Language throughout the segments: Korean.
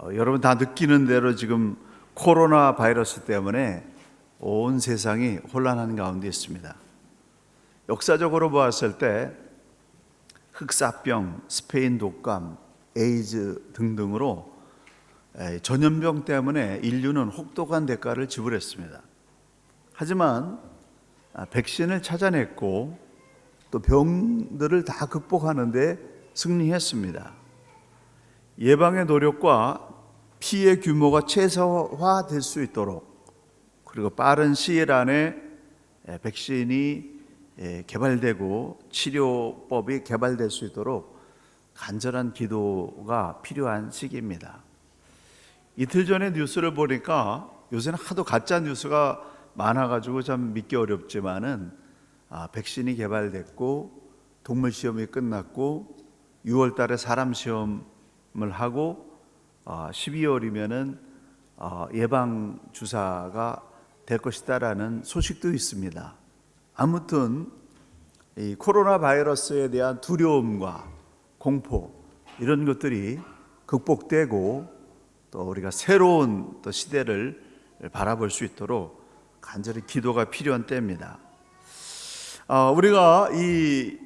여러분 다 느끼는 대로 지금 코로나 바이러스 때문에 온 세상이 혼란한 가운데 있습니다. 역사적으로 보았을 때 흑사병, 스페인 독감, 에이즈 등등으로 전염병 때문에 인류는 혹독한 대가를 지불했습니다. 하지만 백신을 찾아냈고 또 병들을 다 극복하는 데 승리했습니다. 예방의 노력과 피해 규모가 최소화될 수 있도록, 그리고 빠른 시일 안에 백신이 개발되고 치료법이 개발될 수 있도록 간절한 기도가 필요한 시기입니다. 이틀 전에 뉴스를 보니까 요새는 하도 가짜 뉴스가 많아가지고 참 믿기 어렵지만은 백신이 개발됐고 동물 시험이 끝났고 6월 달에 사람 시험을 하고 12월이면은 예방 주사가 될 것이다라는 소식도 있습니다. 아무튼 이 코로나 바이러스에 대한 두려움과 공포, 이런 것들이 극복되고 또 우리가 새로운 또 시대를 바라볼 수 있도록 간절히 기도가 필요한 때입니다. 우리가 이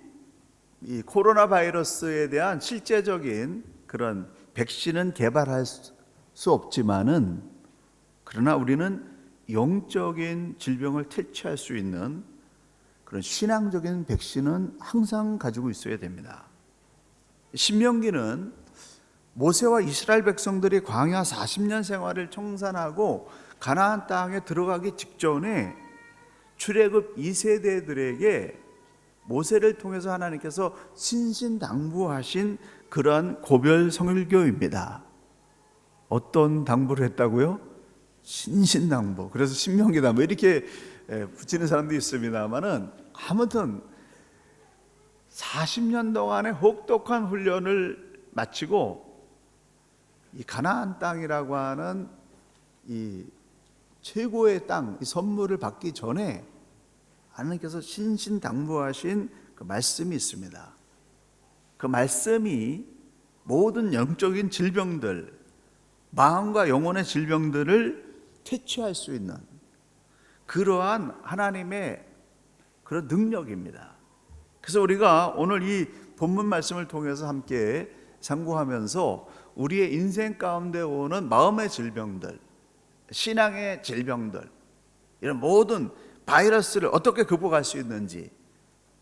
코로나 바이러스에 대한 실제적인 그런 백신은 개발할 수 없지만은, 그러나 우리는 영적인 질병을 퇴치할 수 있는 그런 신앙적인 백신은 항상 가지고 있어야 됩니다. 신명기는 모세와 이스라엘 백성들이 광야 40년 생활을 청산하고 가나안 땅에 들어가기 직전에 출애굽 2세대들에게 모세를 통해서 하나님께서 신신당부하신 그러한 고별 성일교입니다. 어떤 당부를 했다고요? 신신당부. 그래서 신명기다 뭐 이렇게 붙이는 사람도 있습니다만은, 아무튼 40년 동안의 혹독한 훈련을 마치고 이 가나안 땅이라고 하는 이 최고의 땅, 이 선물을 받기 전에 하나님께서 신신당부하신 그 말씀이 있습니다. 그 말씀이 모든 영적인 질병들, 마음과 영혼의 질병들을 퇴치할 수 있는 그러한 하나님의 그런 능력입니다. 그래서 우리가 오늘 이 본문 말씀을 통해서 함께 상고하면서 우리의 인생 가운데 오는 마음의 질병들, 신앙의 질병들, 이런 모든 바이러스를 어떻게 극복할 수 있는지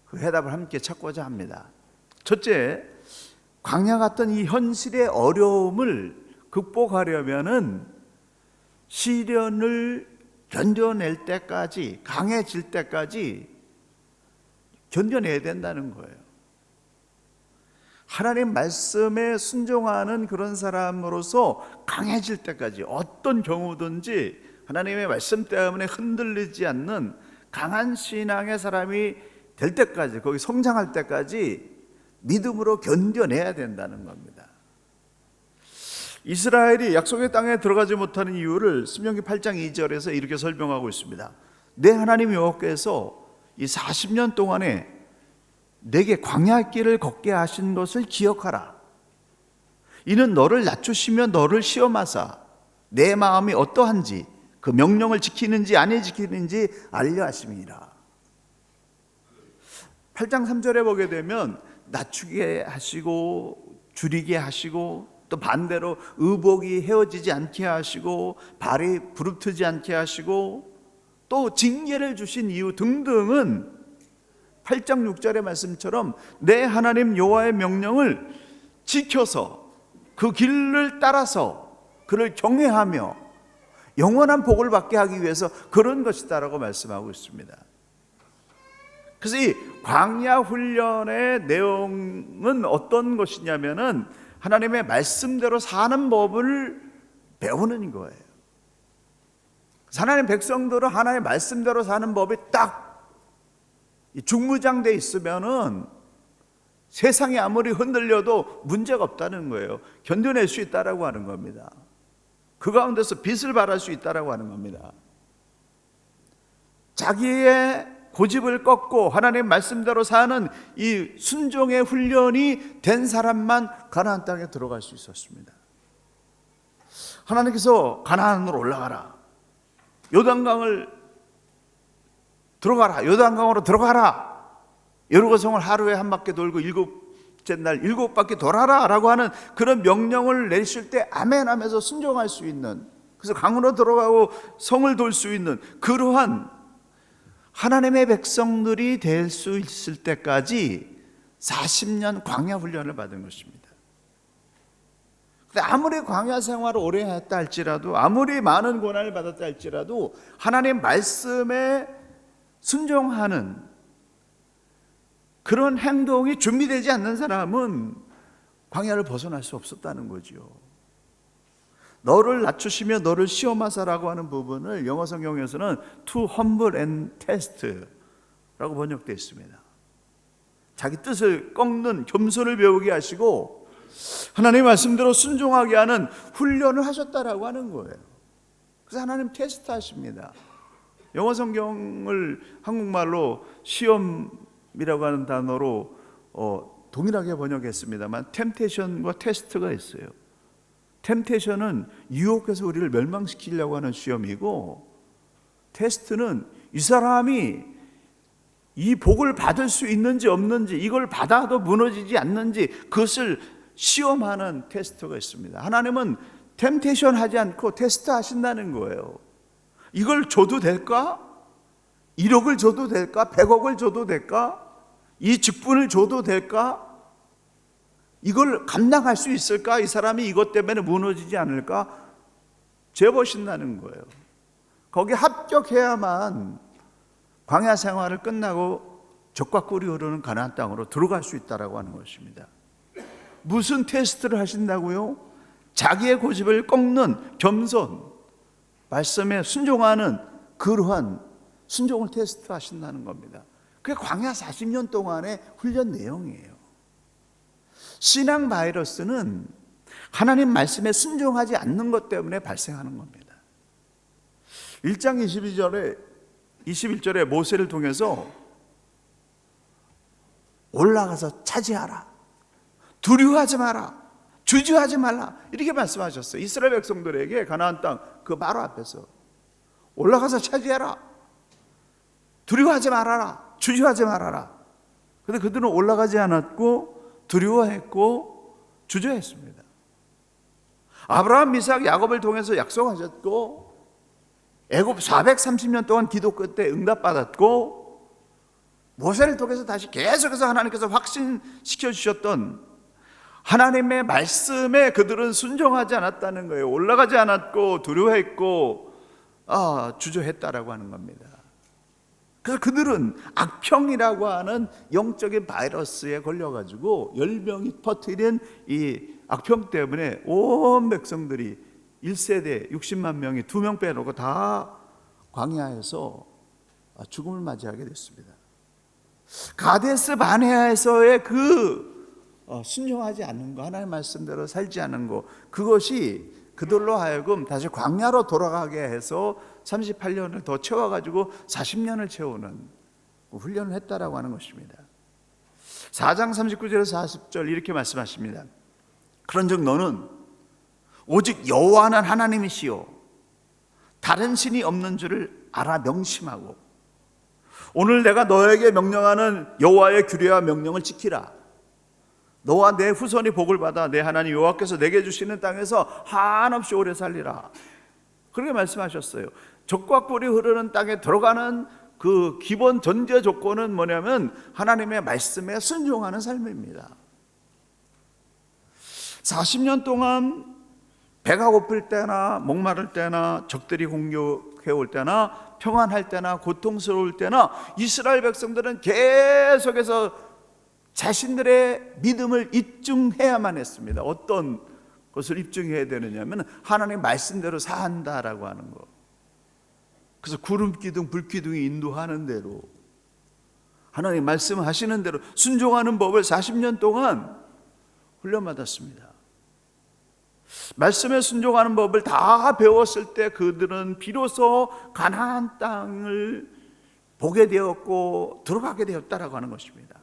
그 해답을 함께 찾고자 합니다. 첫째, 광야 같은 이 현실의 어려움을 극복하려면은 시련을 견뎌낼 때까지, 강해질 때까지 견뎌내야 된다는 거예요. 하나님 말씀에 순종하는 그런 사람으로서 강해질 때까지, 어떤 경우든지 하나님의 말씀 때문에 흔들리지 않는 강한 신앙의 사람이 될 때까지, 거기 성장할 때까지 믿음으로 견뎌내야 된다는 겁니다. 이스라엘이 약속의 땅에 들어가지 못하는 이유를 신명기 8장 2절에서 이렇게 설명하고 있습니다. 내 하나님 여호와께서 이 40년 동안에 내게 광야 길을 걷게 하신 것을 기억하라. 이는 너를 낮추시며 너를 시험하사 내 마음이 어떠한지 그 명령을 지키는지 아니 지키는지 알려 하심이니라. 8장 3절에 보게 되면 낮추게 하시고 줄이게 하시고, 또 반대로 의복이 헤어지지 않게 하시고 발이 부릅뜨지 않게 하시고, 또 징계를 주신 이유 등등은 8장 6절의 말씀처럼 내 하나님 여호와의 명령을 지켜서 그 길을 따라서 그를 경외하며 영원한 복을 받게 하기 위해서 그런 것이다라고 말씀하고 있습니다. 그래서 이 광야 훈련의 내용은 어떤 것이냐면은 하나님의 말씀대로 사는 법을 배우는 거예요. 하나님 백성들은 하나님의 말씀대로 사는 법이 딱 중무장돼 있으면은 세상이 아무리 흔들려도 문제가 없다는 거예요. 견뎌낼 수 있다라고 하는 겁니다. 그 가운데서 빛을 발할 수 있다라고 하는 겁니다. 자기의 고집을 꺾고 하나님 말씀대로 사는 이 순종의 훈련이 된 사람만 가나안 땅에 들어갈 수 있었습니다. 하나님께서 가나안으로 올라가라, 요단강을 들어가라, 요단강으로 들어가라, 여리고성을 하루에 한 바퀴 돌고 일곱째 날 7바퀴 돌아라 라고 하는 그런 명령을 내실 때 아멘 하면서 순종할 수 있는, 그래서 강으로 들어가고 성을 돌 수 있는 그러한 하나님의 백성들이 될 수 있을 때까지 40년 광야 훈련을 받은 것입니다. 근데 아무리 광야 생활을 오래 했다 할지라도, 아무리 많은 고난을 받았다 할지라도 하나님 말씀에 순종하는 그런 행동이 준비되지 않는 사람은 광야를 벗어날 수 없었다는 거지요. 너를 낮추시며 너를 시험하사라고 하는 부분을 영어 성경에서는 to humble and test라고 번역되어 있습니다. 자기 뜻을 꺾는 겸손을 배우게 하시고 하나님 말씀대로 순종하게 하는 훈련을 하셨다라고 하는 거예요. 그래서 하나님 테스트 하십니다. 영어 성경을 한국말로 시험이라고 하는 단어로 동일하게 번역했습니다만 템테이션과 테스트가 있어요. 템테이션은 유혹해서 우리를 멸망시키려고 하는 시험이고, 테스트는 이 사람이 이 복을 받을 수 있는지 없는지, 이걸 받아도 무너지지 않는지 그것을 시험하는 테스트가 있습니다. 하나님은 템테이션 하지 않고 테스트 하신다는 거예요. 이걸 줘도 될까? 1억을 줘도 될까? 100억을 줘도 될까? 이 직분을 줘도 될까? 이걸 감당할 수 있을까? 이 사람이 이것 때문에 무너지지 않을까? 재보신다는 거예요. 거기 합격해야만 광야 생활을 끝나고 젖과 꿀이 흐르는 가나안 땅으로 들어갈 수 있다라고 하는 것입니다. 무슨 테스트를 하신다고요? 자기의 고집을 꺾는 겸손, 말씀에 순종하는 그러한 순종을 테스트 하신다는 겁니다. 그게 광야 40년 동안의 훈련 내용이에요. 신앙 바이러스는 하나님 말씀에 순종하지 않는 것 때문에 발생하는 겁니다. 1장 21절에 모세를 통해서 올라가서 차지하라, 두려워하지 마라, 주저하지 말라, 이렇게 말씀하셨어요. 이스라엘 백성들에게 가나안 땅 그 바로 앞에서 올라가서 차지하라, 두려워하지 말아라, 주저하지 말아라. 그런데 그들은 올라가지 않았고 두려워했고 주저했습니다. 아브라함, 이삭, 야곱을 통해서 약속하셨고, 애굽 430년 동안 기도 끝에 응답받았고, 모세를 통해서 다시 계속해서 하나님께서 확신시켜 주셨던 하나님의 말씀에 그들은 순종하지 않았다는 거예요. 올라가지 않았고 두려워했고 주저했다라고 하는 겁니다. 그래서 그들은 악평이라고 하는 영적인 바이러스에 걸려가지고 열병이 퍼뜨린 이 악평 때문에 온 백성들이 1세대 60만 명이 2명 빼놓고 다 광야에서 죽음을 맞이하게 됐습니다. 가데스 바네아에서의 그 순종하지 않는 거, 하나님의 말씀대로 살지 않는 거, 그것이 그들로 하여금 다시 광야로 돌아가게 해서 38년을 더 채워가지고 40년을 채우는 훈련을 했다라고 하는 것입니다. 4장 39절에서 40절 이렇게 말씀하십니다. 그런즉 너는 오직 여호와는 하나님이시요 다른 신이 없는 줄을 알아 명심하고 오늘 내가 너에게 명령하는 여호와의 규례와 명령을 지키라. 너와 내 후손이 복을 받아 내 하나님 여호와께서 내게 주시는 땅에서 한없이 오래 살리라. 그렇게 말씀하셨어요. 젖과 꿀이 흐르는 땅에 들어가는 그 기본 전제 조건은 뭐냐면 하나님의 말씀에 순종하는 삶입니다. 40년 동안 배가 고플 때나 목마를 때나 적들이 공격해 올 때나 평안할 때나 고통스러울 때나 이스라엘 백성들은 계속해서 자신들의 믿음을 입증해야만 했습니다. 어떤 것을 입증해야 되느냐면 하나님의 말씀대로 산다라고 하는 거. 그래서 구름기둥 불기둥이 인도하는 대로 하나님 말씀하시는 대로 순종하는 법을 40년 동안 훈련받았습니다. 말씀에 순종하는 법을 다 배웠을 때 그들은 비로소 가나안 땅을 보게 되었고 들어가게 되었다라고 하는 것입니다.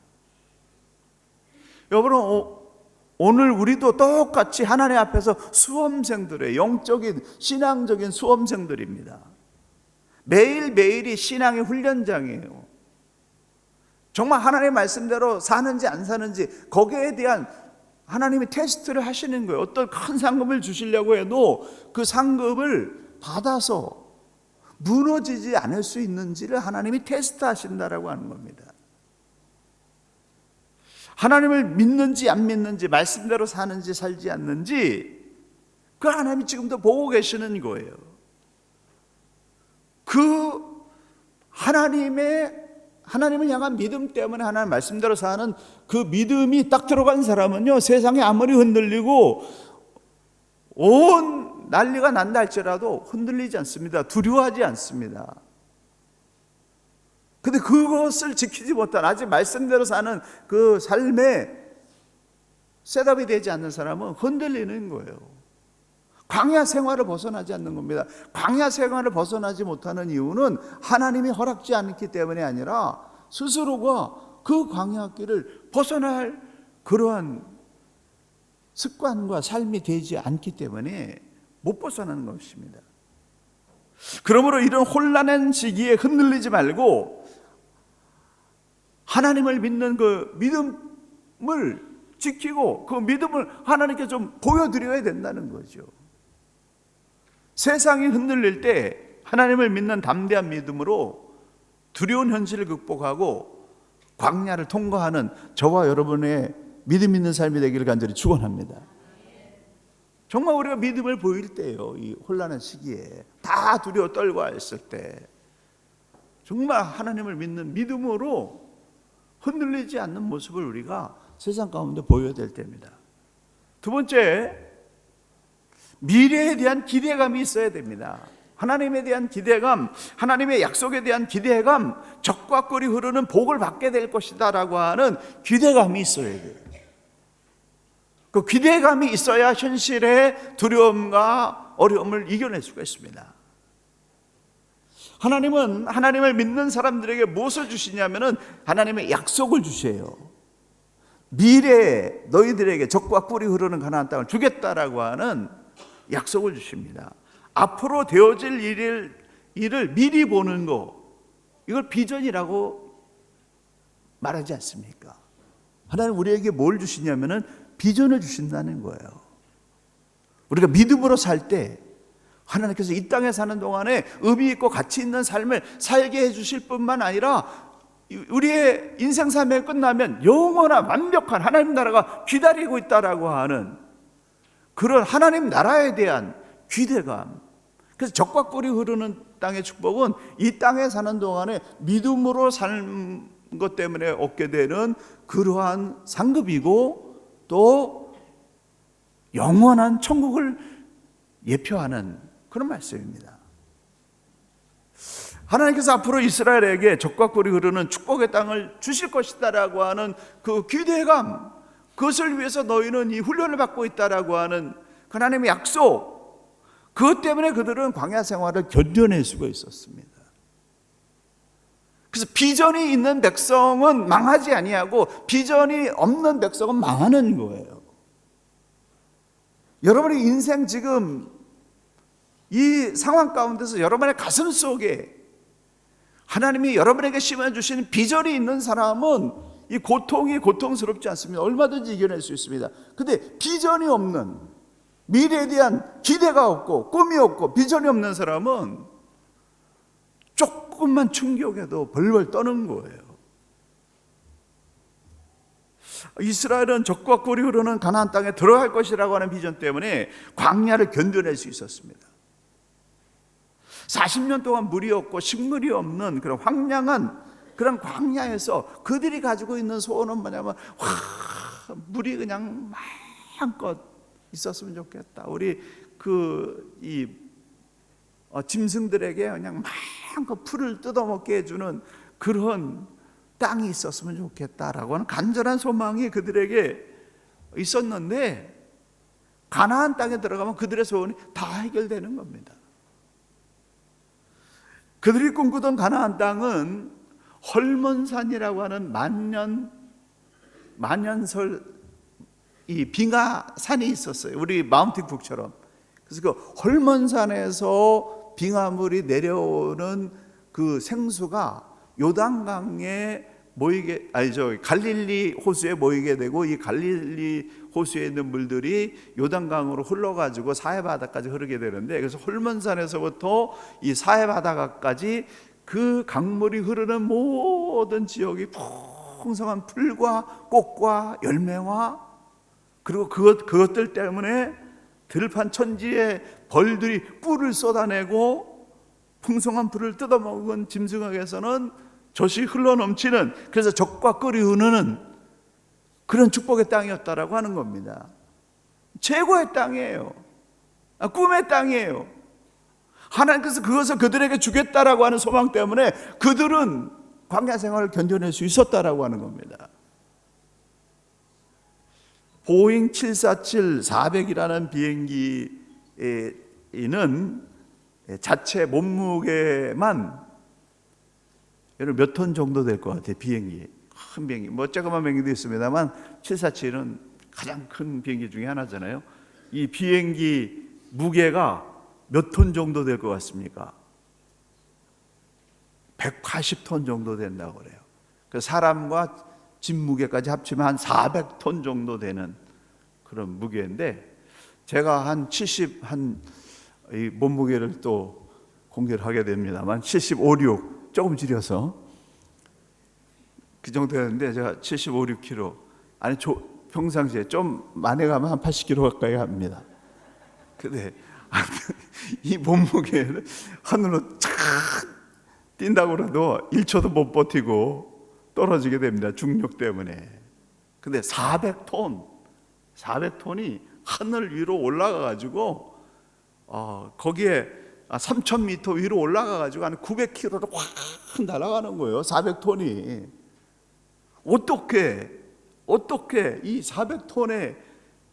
여러분, 오늘 우리도 똑같이 하나님 앞에서 수험생들의 영적인 신앙적인 수험생들입니다. 매일매일이 신앙의 훈련장이에요. 정말 하나님의 말씀대로 사는지 안 사는지 거기에 대한 하나님이 테스트를 하시는 거예요. 어떤 큰 상급을 주시려고 해도 그 상급을 받아서 무너지지 않을 수 있는지를 하나님이 테스트하신다라고 하는 겁니다. 하나님을 믿는지 안 믿는지, 말씀대로 사는지 살지 않는지, 그 하나님이 지금도 보고 계시는 거예요. 그 하나님을 향한 믿음 때문에 하나님 말씀대로 사는 그 믿음이 딱 들어간 사람은요, 세상에 아무리 흔들리고 온 난리가 난다 할지라도 흔들리지 않습니다. 두려워하지 않습니다. 근데 그것을 지키지 못한, 아직 말씀대로 사는 그 삶에 셋업이 되지 않는 사람은 흔들리는 거예요. 광야 생활을 벗어나지 않는 겁니다. 광야 생활을 벗어나지 못하는 이유는 하나님이 허락지 않기 때문이 아니라 스스로가 그 광야 길을 벗어날 그러한 습관과 삶이 되지 않기 때문에 못 벗어나는 것입니다. 그러므로 이런 혼란한 시기에 흔들리지 말고 하나님을 믿는 그 믿음을 지키고 그 믿음을 하나님께 좀 보여드려야 된다는 거죠. 세상이 흔들릴 때 하나님을 믿는 담대한 믿음으로 두려운 현실을 극복하고 광야를 통과하는 저와 여러분의 믿음 있는 삶이 되기를 간절히 축원합니다. 정말 우리가 믿음을 보일 때요, 이 혼란한 시기에 다 두려워 떨고 있을 때 정말 하나님을 믿는 믿음으로 흔들리지 않는 모습을 우리가 세상 가운데 보여야 될 때입니다. 두 번째, 미래에 대한 기대감이 있어야 됩니다. 하나님에 대한 기대감, 하나님의 약속에 대한 기대감, 적과 꿀이 흐르는 복을 받게 될 것이다 라고 하는 기대감이 있어야 돼요. 그 기대감이 있어야 현실의 두려움과 어려움을 이겨낼 수가 있습니다. 하나님은 하나님을 믿는 사람들에게 무엇을 주시냐면은 하나님의 약속을 주셔요. 미래에 너희들에게 적과 꿀이 흐르는 가나안 땅을 주겠다라고 하는 약속을 주십니다. 앞으로 되어질 일을 미리 보는 거, 이걸 비전이라고 말하지 않습니까? 하나님 우리에게 뭘 주시냐면은 비전을 주신다는 거예요. 우리가 믿음으로 살 때 하나님께서 이 땅에 사는 동안에 의미 있고 가치 있는 삶을 살게 해주실 뿐만 아니라 우리의 인생 삶이 끝나면 영원한 완벽한 하나님 나라가 기다리고 있다라고 하는 그런 하나님 나라에 대한 기대감. 그래서 적과 꿀이 흐르는 땅의 축복은 이 땅에 사는 동안에 믿음으로 사는 것 때문에 얻게 되는 그러한 상급이고 또 영원한 천국을 예표하는 그런 말씀입니다. 하나님께서 앞으로 이스라엘에게 적과 꿀이 흐르는 축복의 땅을 주실 것이다라고 하는 그 기대감, 그것을 위해서 너희는 이 훈련을 받고 있다라고 하는 하나님의 약속, 그것 때문에 그들은 광야 생활을 견뎌낼 수가 있었습니다. 그래서 비전이 있는 백성은 망하지 아니하고 비전이 없는 백성은 망하는 거예요. 여러분의 인생 지금 이 상황 가운데서 여러분의 가슴 속에 하나님이 여러분에게 심어주시는 비전이 있는 사람은 이 고통이 고통스럽지 않습니다. 얼마든지 이겨낼 수 있습니다. 근데 비전이 없는, 미래에 대한 기대가 없고 꿈이 없고 비전이 없는 사람은 조금만 충격에도 벌벌 떠는 거예요. 이스라엘은 적과 꿀이 흐르는 가나안 땅에 들어갈 것이라고 하는 비전 때문에 광야를 견뎌낼 수 있었습니다. 40년 동안 물이 없고 식물이 없는 그런 황량한 그런 광야에서 그들이 가지고 있는 소원은 뭐냐면 물이 그냥 마음껏 있었으면 좋겠다. 우리 짐승들에게 그냥 마음껏 풀을 뜯어먹게 해주는 그런 땅이 있었으면 좋겠다라고 하는 간절한 소망이 그들에게 있었는데 가나안 땅에 들어가면 그들의 소원이 다 해결되는 겁니다. 그들이 꿈꾸던 가나안 땅은 헐몬산이라고 하는 만년설 이 빙하산이 있었어요. 우리 마운틴북처럼. 그래서 그 헐몬산에서 빙하물이 내려오는 그 생수가 요단강에 모이게, 갈릴리 호수에 모이게 되고, 이 갈릴리 호수에 있는 물들이 요단강으로 흘러가지고 사해바다까지 흐르게 되는데, 그래서 헐몬산에서부터 이 사해바다까지 그 강물이 흐르는 모든 지역이 풍성한 풀과 꽃과 열매와, 그리고 그것들 때문에 들판 천지의 벌들이 꿀을 쏟아내고 풍성한 풀을 뜯어먹은 짐승에게서는 젖이 흘러넘치는, 그래서 젖과 꿀이 흐르는 그런 축복의 땅이었다라고 하는 겁니다. 최고의 땅이에요. 꿈의 땅이에요. 하나님께서 그것을 그들에게 주겠다라고 하는 소망 때문에 그들은 광야 생활을 견뎌낼 수 있었다라고 하는 겁니다. 보잉 747-400이라는 비행기는 자체 몸무게만 몇 톤 정도 될 것 같아요. 비행기, 큰 비행기, 뭐 조그만 비행기도 있습니다만 747은 가장 큰 비행기 중에 하나잖아요. 이 비행기 무게가 몇 톤 정도 될 것 같습니까? 180톤 정도 된다고 그래요. 그 사람과 짐 무게까지 합치면 한 400톤 정도 되는 그런 무게인데, 제가 한 이 몸무게를 또 공개를 하게 됩니다만 75, 6 조금 줄여서 그 정도 되는데, 제가 75, 6kg, 아니 평상시에 좀 많이 가면 한 80kg 가까이 합니다. 근데 이 몸무게를 하늘로 착 뛴다고 해도 1초도 못 버티고 떨어지게 됩니다. 중력 때문에. 근데 400톤이 하늘 위로 올라가 가지고 거기에 3,000m 위로 올라가 가지고 한 900km로 확 날아가는 거예요. 400톤이. 어떻게 이 400톤의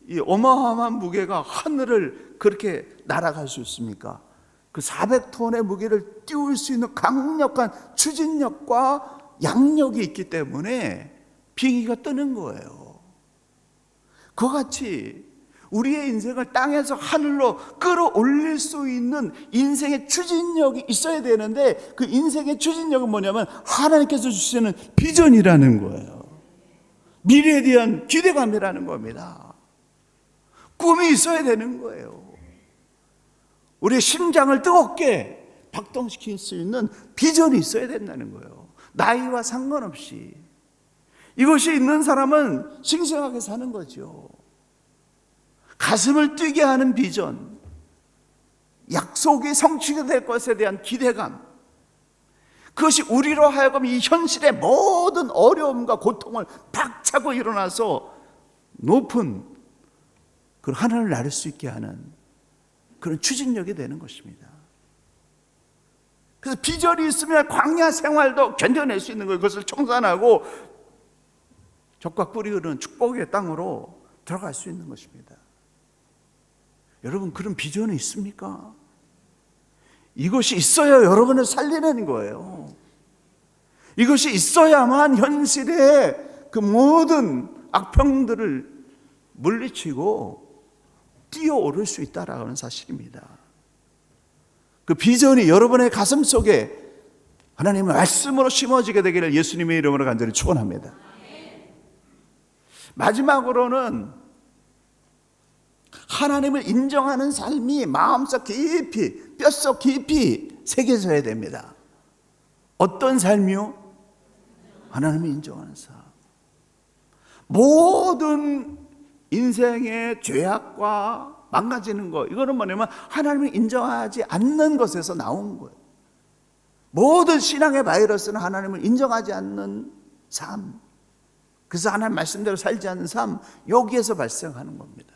이 어마어마한 무게가 하늘을 그렇게 날아갈 수 있습니까? 그 400톤의 무게를 띄울 수 있는 강력한 추진력과 양력이 있기 때문에 비행기가 뜨는 거예요. 그와 같이 우리의 인생을 땅에서 하늘로 끌어올릴 수 있는 인생의 추진력이 있어야 되는데, 그 인생의 추진력은 뭐냐면 하나님께서 주시는 비전이라는 거예요. 미래에 대한 기대감이라는 겁니다. 꿈이 있어야 되는 거예요. 우리의 심장을 뜨겁게 박동시킬 수 있는 비전이 있어야 된다는 거예요. 나이와 상관없이. 이것이 있는 사람은 싱싱하게 사는 거죠. 가슴을 뛰게 하는 비전, 약속이 성취가 될 것에 대한 기대감, 그것이 우리로 하여금 이 현실의 모든 어려움과 고통을 박차고 일어나서 높은 그 하늘을 나를 수 있게 하는 그런 추진력이 되는 것입니다. 그래서 비전이 있으면 광야 생활도 견뎌낼 수 있는 거예요. 그것을 청산하고 젖과 꿀이 흐르는 축복의 땅으로 들어갈 수 있는 것입니다. 여러분, 그런 비전이 있습니까? 이것이 있어야 여러분을 살리는 거예요. 이것이 있어야만 현실의 그 모든 악평들을 물리치고 뛰어오를 수 있다라는 사실입니다. 그 비전이 여러분의 가슴 속에 하나님의 말씀으로 심어지게 되기를 예수님의 이름으로 간절히 축원합니다. 마지막으로는 하나님을 인정하는 삶이 마음속 깊이, 뼛속 깊이 새겨져야 됩니다. 어떤 삶이요? 하나님을 인정하는 삶. 모든 인생의 죄악과 망가지는 것, 이거는 뭐냐면 하나님을 인정하지 않는 것에서 나온 거예요. 모든 신앙의 바이러스는 하나님을 인정하지 않는 삶, 그래서 하나님 말씀대로 살지 않는 삶, 여기에서 발생하는 겁니다.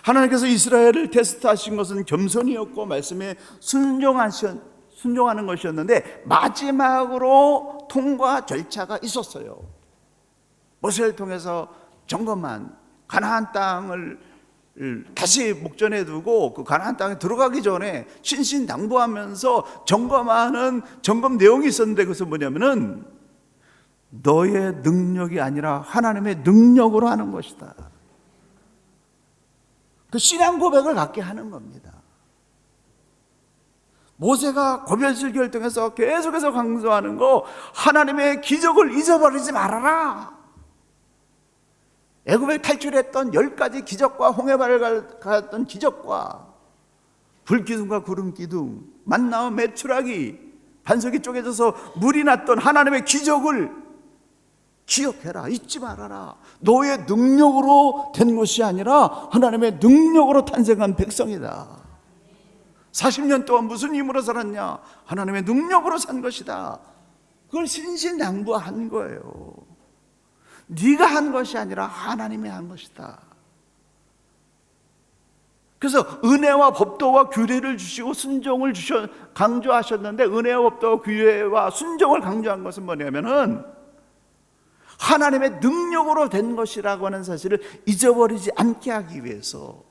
하나님께서 이스라엘을 테스트하신 것은 겸손이었고 말씀에 순종하는 것이었는데, 마지막으로 통과 절차가 있었어요. 모세를 통해서 점검한 가나안 땅을 다시 목전에 두고 그 가나안 땅에 들어가기 전에 신신당부하면서 점검하는 점검 내용이 있었는데, 그것은 뭐냐면은 너의 능력이 아니라 하나님의 능력으로 하는 것이다. 그 신앙 고백을 갖게 하는 겁니다. 모세가 고별질 결정해서 계속해서 강조하는 거, 하나님의 기적을 잊어버리지 말아라. 애굽에 탈출했던 10가지 기적과 홍해바다를 갔던 기적과 불기둥과 구름기둥, 만나와 메추라기, 반석이 쪼개져서 물이 났던 하나님의 기적을 기억해라. 잊지 말아라. 너의 능력으로 된 것이 아니라 하나님의 능력으로 탄생한 백성이다. 40년 동안 무슨 힘으로 살았냐? 하나님의 능력으로 산 것이다. 그걸 신신당부한 거예요. 네가 한 것이 아니라 하나님이 한 것이다. 그래서 은혜와 법도와 규례를 주시고 순종을 강조하셨는데, 은혜와 법도와 규례와 순종을 강조한 것은 뭐냐면은 하나님의 능력으로 된 것이라고 하는 사실을 잊어버리지 않게 하기 위해서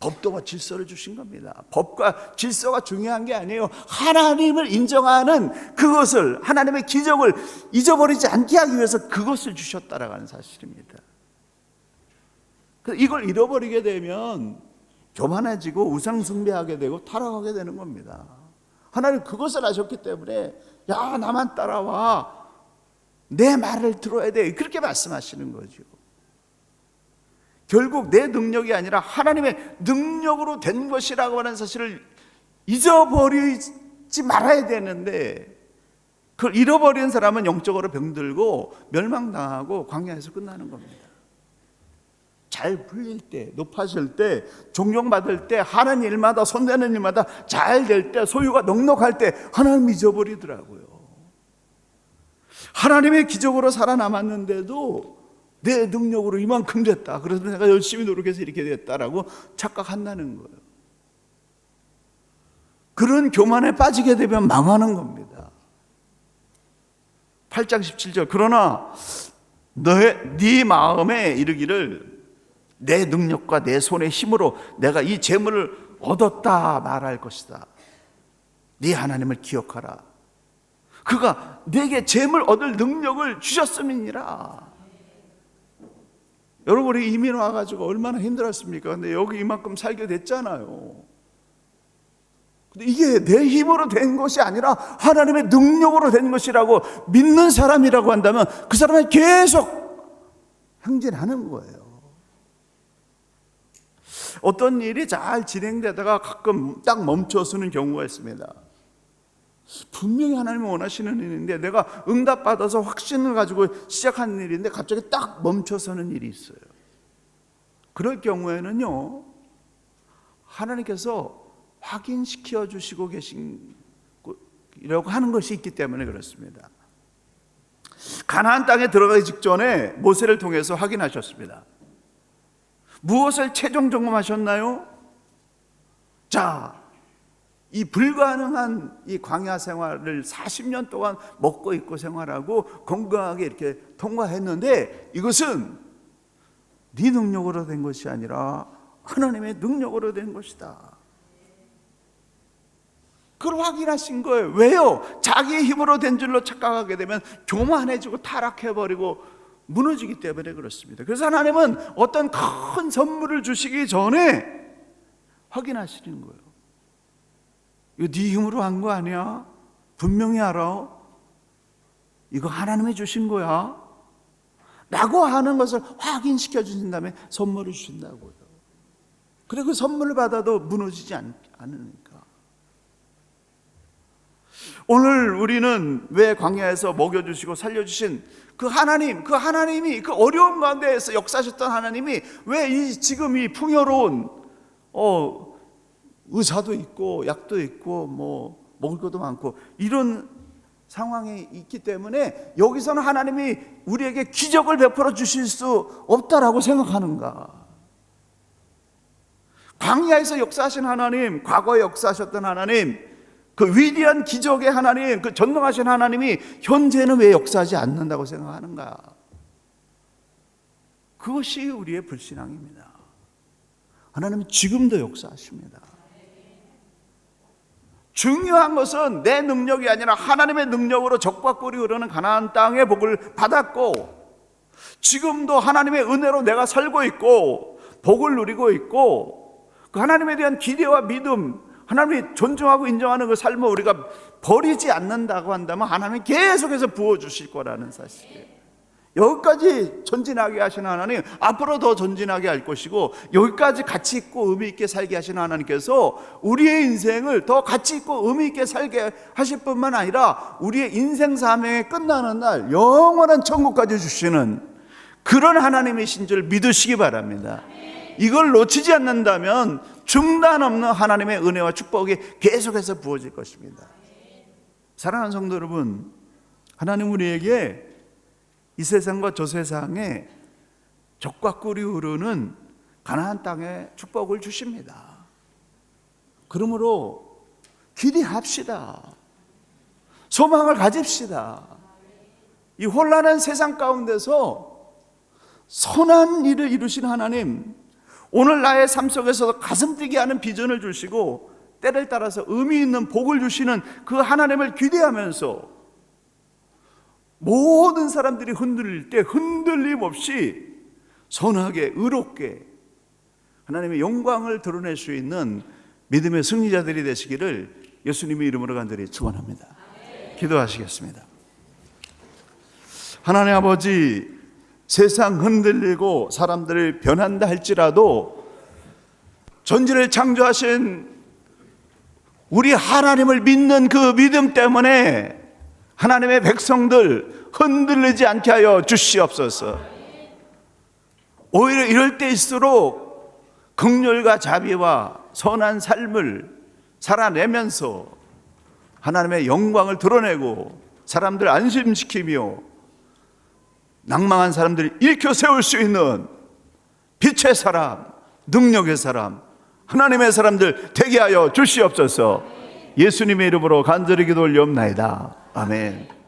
법도와 질서를 주신 겁니다. 법과 질서가 중요한 게 아니에요. 하나님을 인정하는 그것을, 하나님의 기적을 잊어버리지 않게 하기 위해서 그것을 주셨다라고 하는 사실입니다. 이걸 잃어버리게 되면 교만해지고 우상숭배하게 되고 타락하게 되는 겁니다. 하나님 그것을 아셨기 때문에, 야, 나만 따라와, 내 말을 들어야 돼, 그렇게 말씀하시는 거죠. 결국 내 능력이 아니라 하나님의 능력으로 된 것이라고 하는 사실을 잊어버리지 말아야 되는데, 그걸 잃어버린 사람은 영적으로 병들고 멸망당하고 광야에서 끝나는 겁니다. 잘 풀릴 때, 높아질 때, 존경받을 때, 하는 일마다, 손대는 일마다 잘 될 때, 소유가 넉넉할 때 하나님 잊어버리더라고요. 하나님의 기적으로 살아남았는데도 내 능력으로 이만큼 됐다, 그래서 내가 열심히 노력해서 이렇게 됐다라고 착각한다는 거예요. 그런 교만에 빠지게 되면 망하는 겁니다. 8장 17절, 그러나 네 마음에 이르기를 내 능력과 내 손의 힘으로 내가 이 재물을 얻었다 말할 것이다. 네 하나님을 기억하라. 그가 내게 재물 얻을 능력을 주셨음이니라. 여러분, 우리 이민 와가지고 얼마나 힘들었습니까? 근데 여기 이만큼 살게 됐잖아요. 근데 이게 내 힘으로 된 것이 아니라 하나님의 능력으로 된 것이라고 믿는 사람이라고 한다면 그 사람은 계속 행진하는 거예요. 어떤 일이 잘 진행되다가 가끔 딱 멈춰서는 경우가 있습니다. 분명히 하나님이 원하시는 일인데 내가 응답받아서 확신을 가지고 시작하는 일인데 갑자기 딱 멈춰서는 일이 있어요. 그럴 경우에는요, 하나님께서 확인시켜 주시고 계시라고 하는 것이 있기 때문에 그렇습니다. 가나안 땅에 들어가기 직전에 모세를 통해서 확인하셨습니다. 무엇을 최종 점검하셨나요? 자, 이 불가능한 이 광야 생활을 40년 동안 먹고 입고 생활하고 건강하게 이렇게 통과했는데 이것은 네 능력으로 된 것이 아니라 하나님의 능력으로 된 것이다. 그걸 확인하신 거예요. 왜요? 자기의 힘으로 된 줄로 착각하게 되면 교만해지고 타락해버리고 무너지기 때문에 그렇습니다. 그래서 하나님은 어떤 큰 선물을 주시기 전에 확인하시는 거예요. 이거 네 힘으로 한 거 아니야? 분명히 알아. 이거 하나님이 주신 거야 라고 하는 것을 확인시켜 주신 다음에 선물을 주신다고요. 그리고 그 선물을 받아도 무너지지 않으니까. 오늘 우리는 왜 광야에서 먹여주시고 살려주신 그 하나님이 그 어려운 가운데에서 역사하셨던 하나님이 왜 지금 이 풍요로운 의사도 있고 약도 있고 뭐 먹을 것도 많고 이런 상황이 있기 때문에 여기서는 하나님이 우리에게 기적을 베풀어 주실 수 없다라고 생각하는가? 광야에서 역사하신 하나님, 과거에 역사하셨던 하나님, 그 위대한 기적의 하나님, 그 전능하신 하나님이 현재는 왜 역사하지 않는다고 생각하는가? 그것이 우리의 불신앙입니다. 하나님은 지금도 역사하십니다. 중요한 것은 내 능력이 아니라 하나님의 능력으로 적과 꿀이 흐르는 가나안 땅의 복을 받았고, 지금도 하나님의 은혜로 내가 살고 있고 복을 누리고 있고, 그 하나님에 대한 기대와 믿음, 하나님이 존중하고 인정하는 그 삶을 우리가 버리지 않는다고 한다면 하나님이 계속해서 부어주실 거라는 사실이에요. 여기까지 전진하게 하시는 하나님, 앞으로 더 전진하게 할 것이고, 여기까지 가치 있고 의미 있게 살게 하시는 하나님께서 우리의 인생을 더 가치 있고 의미 있게 살게 하실 뿐만 아니라 우리의 인생 사명이 끝나는 날 영원한 천국까지 주시는 그런 하나님이신 줄 믿으시기 바랍니다. 이걸 놓치지 않는다면 중단 없는 하나님의 은혜와 축복이 계속해서 부어질 것입니다. 사랑하는 성도 여러분, 하나님 우리에게 이 세상과 저 세상에 적과 꿀이 흐르는 가나안 땅에 축복을 주십니다. 그러므로 기대합시다. 소망을 가집시다. 이 혼란한 세상 가운데서 선한 일을 이루신 하나님, 오늘 나의 삶 속에서 가슴 뛰게 하는 비전을 주시고 때를 따라서 의미 있는 복을 주시는 그 하나님을 기대하면서 모든 사람들이 흔들릴 때 흔들림 없이 선하게 의롭게 하나님의 영광을 드러낼 수 있는 믿음의 승리자들이 되시기를 예수님의 이름으로 간절히 축원합니다. 기도하시겠습니다. 하나님 아버지, 세상 흔들리고 사람들을 변한다 할지라도 전지를 창조하신 우리 하나님을 믿는 그 믿음 때문에 하나님의 백성들 흔들리지 않게 하여 주시옵소서. 오히려 이럴 때일수록 긍휼과 자비와 선한 삶을 살아내면서 하나님의 영광을 드러내고 사람들 안심시키며 낭망한 사람들을 일으켜 세울 수 있는 빛의 사람, 능력의 사람, 하나님의 사람들 되게 하여 주시옵소서. 예수님의 이름으로 간절히 기도 올리옵나이다. 아멘.